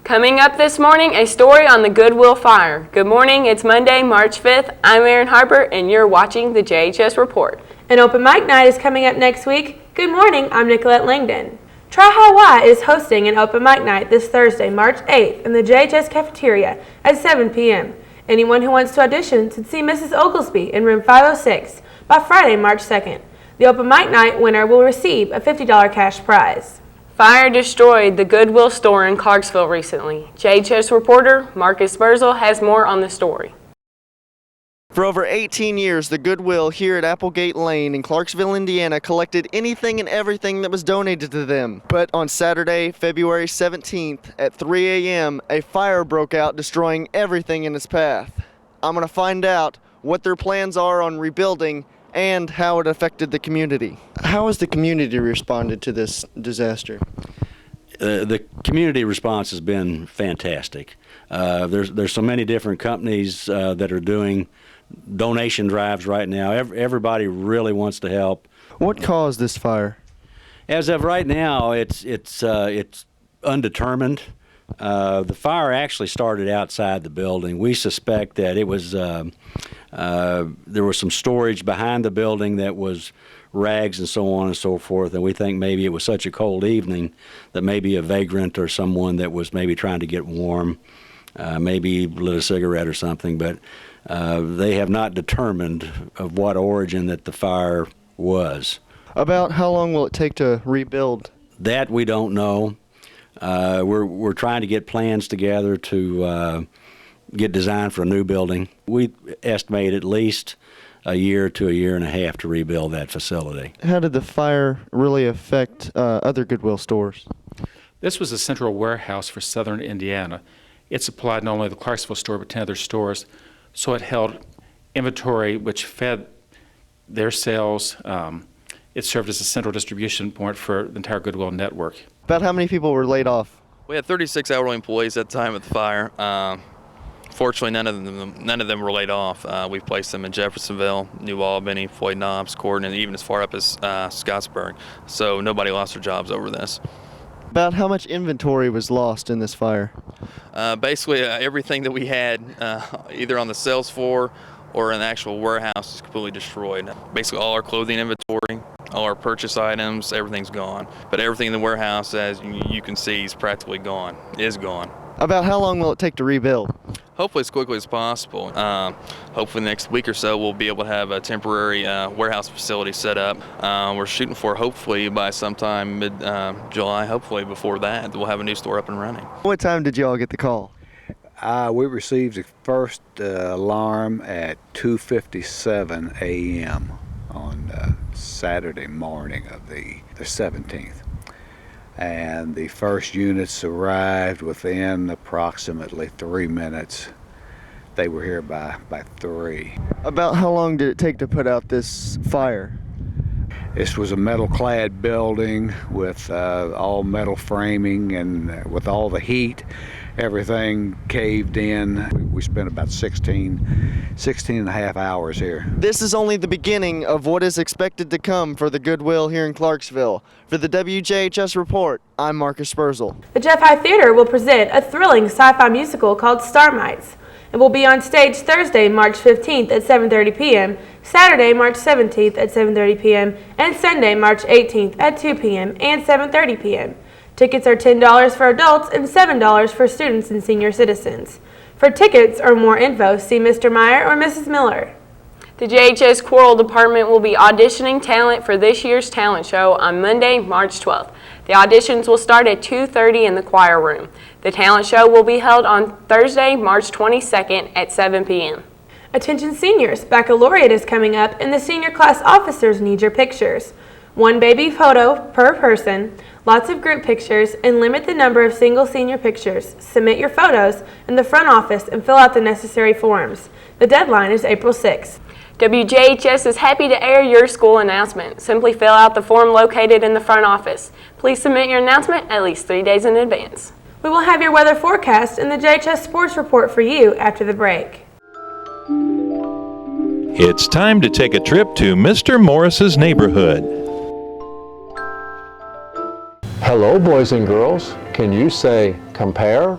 Coming up this morning, a story on the Goodwill fire. Good morning, it's Monday, March 5th. I'm Erin Harper, and you're watching the JHS Report. An open mic night is coming up next week. Good morning, I'm Nicolette Langdon. Tri-High Y is hosting an open mic night this Thursday, March 8th in the JHS cafeteria at 7 p.m. Anyone who wants to audition should see Mrs. Oglesby in room 506 by Friday, March 2nd. The open mic night winner will receive a $50 cash prize. Fire destroyed the Goodwill store in Clarksville recently. JHS reporter Marcus Spurzl has more on the story. For over 18 years, the Goodwill here at Applegate Lane in Clarksville, Indiana, collected anything and everything that was donated to them. But on Saturday, February 17th at 3 a.m., a fire broke out, destroying everything in its path. I'm going to find out what their plans are on rebuilding and how it affected the community. How has the community responded to this disaster? The community response has been fantastic. There's so many different companies that are doing donation drives right now. Everybody really wants to help. What caused this fire? As of right now, it's undetermined. The fire actually started outside the building. We suspect that it was there was some storage behind the building that was rags and so on and so forth, and we think maybe it was such a cold evening that maybe a vagrant or someone that was maybe trying to get warm maybe lit a cigarette or something, but they have not determined of what origin that the fire was. About how long will it take to rebuild? That we don't know. We're trying to get plans together to get design for a new building. We estimate at least a year to a year and a half to rebuild that facility. How did the fire really affect other Goodwill stores? This was a central warehouse for southern Indiana. It supplied not only the Clarksville store but 10 other stores, so it held inventory which fed their sales. It served as a central distribution point for the entire Goodwill network. About how many people were laid off? We had 36 hourly employees at the time of the fire. Fortunately, none of them were laid off. We've placed them in Jeffersonville, New Albany, Floyd Knobs, Corden, and even as far up as Scottsburg. So nobody lost their jobs over this. About how much inventory was lost in this fire? Basically, everything that we had, either on the sales floor or in the actual warehouse, is completely destroyed. Basically, all our clothing inventory, all our purchase items, everything's gone. But everything in the warehouse, as you can see, is practically gone, is gone. About how long will it take to rebuild? Hopefully as quickly as possible. Hopefully next week or so we'll be able to have a temporary warehouse facility set up. We're shooting for hopefully by sometime mid-July, hopefully before that, we'll have a new store up and running. What time did you all get the call? We received the first alarm at 2:57 a.m. on Saturday morning of the 17th. And the first units arrived within approximately 3 minutes. They were here by 3. About how long did it take to put out this fire? This was a metal-clad building with all metal framing, and with all the heat, everything caved in. We spent about 16 and a half hours here. This is only the beginning of what is expected to come for the Goodwill here in Clarksville. For the WJHS Report, I'm Marcus Spurzl. The Jeff High Theater will present a thrilling sci-fi musical called Starmites. It will be on stage Thursday, March 15th at 7:30 p.m., Saturday, March 17th at 7:30 p.m., and Sunday, March 18th at 2 p.m. and 7:30 p.m. Tickets are $10 for adults and $7 for students and senior citizens. For tickets or more info, see Mr. Meyer or Mrs. Miller. The JHS Choral Department will be auditioning talent for this year's talent show on Monday, March 12th. The auditions will start at 2:30 in the choir room. The talent show will be held on Thursday, March 22nd at 7 p.m. Attention seniors, baccalaureate is coming up and the senior class officers need your pictures. 1 baby photo per person, lots of group pictures, and limit the number of single senior pictures. Submit your photos in the front office and fill out the necessary forms. The deadline is April 6th. WJHS is happy to air your school announcement. Simply fill out the form located in the front office. Please submit your announcement at least 3 days in advance. We will have your weather forecast and the JHS Sports Report for you after the break. It's time to take a trip to Mr. Morris's neighborhood. Hello, boys and girls. Can you say compare,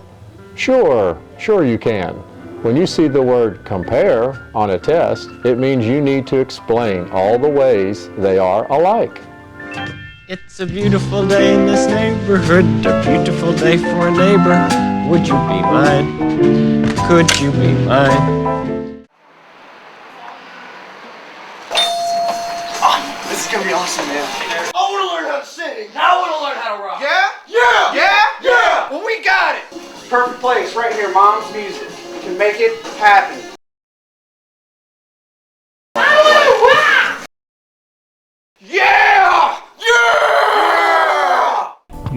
Sure you can. When you see the word compare on a test, it means you need to explain all the ways they are alike. It's a beautiful day in this neighborhood, a beautiful day for a neighbor. Would you be mine? Could you be mine? Oh, this is gonna be awesome, man. I wanna learn how to sing. Now I want to learn how to rock. Yeah? Yeah! Yeah? Yeah! Well, we got it! Perfect place right here, Mom's Music. We can make it happen. Yeah! Yeah!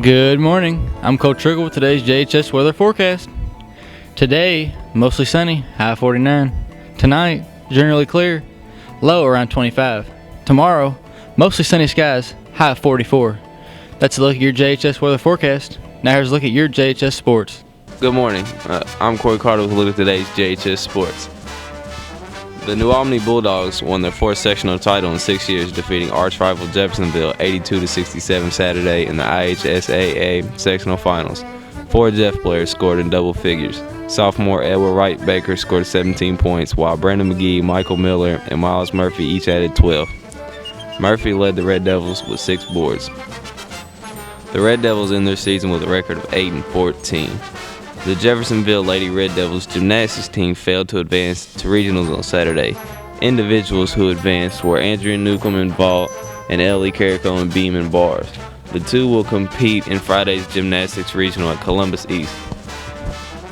Good morning. I'm Coach Triggle with today's JHS weather forecast. Today, mostly sunny, high 49. Tonight, generally clear, low around 25. Tomorrow, mostly sunny skies, high 44. That's a look at your JHS weather forecast. Now here's a look at your JHS sports. Good morning. I'm Corey Carter with a look at today's JHS sports. The New Albany Bulldogs won their fourth sectional title in 6 years, defeating arch rival Jeffersonville 82-67 Saturday in the IHSAA sectional finals. 4 Jeff players scored in double figures. Sophomore Edward Wright Baker scored 17 points, while Brandon McGee, Michael Miller, and Miles Murphy each added 12. Murphy led the Red Devils with 6 boards. The Red Devils end their season with a record of 8-14. The Jeffersonville Lady Red Devils gymnastics team failed to advance to regionals on Saturday. Individuals who advanced were Andrea Newcomb in vault and Ellie Carrico in beam and bars. The two will compete in Friday's gymnastics regional at Columbus East.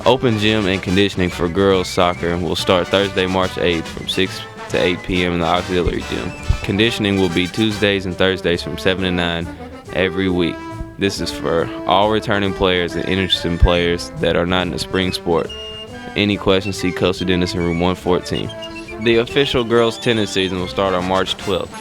Open gym and conditioning for girls soccer will start Thursday, March 8th from 6 to 8 p.m. in the auxiliary gym. Conditioning will be Tuesdays and Thursdays from 7 to 9 every week. This is for all returning players and interested players that are not in the spring sport. Any questions, see Coach Dennis in room 114. The official girls tennis season will start on March 12th.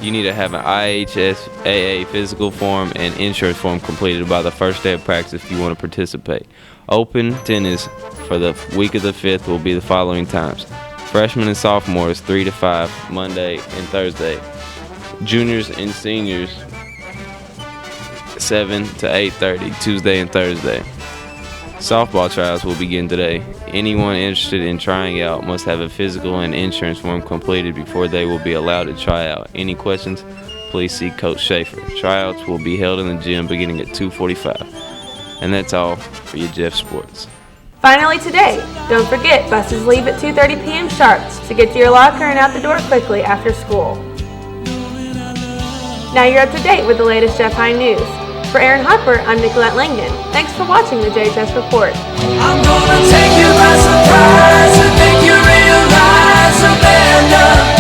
You need to have an IHSAA physical form and insurance form completed by the first day of practice if you want to participate. Open tennis for the week of the 5th will be the following times. Freshmen and sophomores 3 to 5, Monday and Thursday. Juniors and seniors 7 to 8:30, Tuesday and Thursday. Softball trials will begin today. Anyone interested in trying out must have a physical and insurance form completed before they will be allowed to try out. Any questions? Please see Coach Schaefer. Tryouts will be held in the gym beginning at 2:45. And that's all for your Jeff Sports. Finally today, don't forget buses leave at 2:30 p.m. sharp to get to your locker and out the door quickly after school. Now you're up to date with the latest Jeff High news. For Aaron Harper, I'm Nicolette Langdon. Thanks for watching the JHS Report. I'm gonna take you by surprise and make you realize Amanda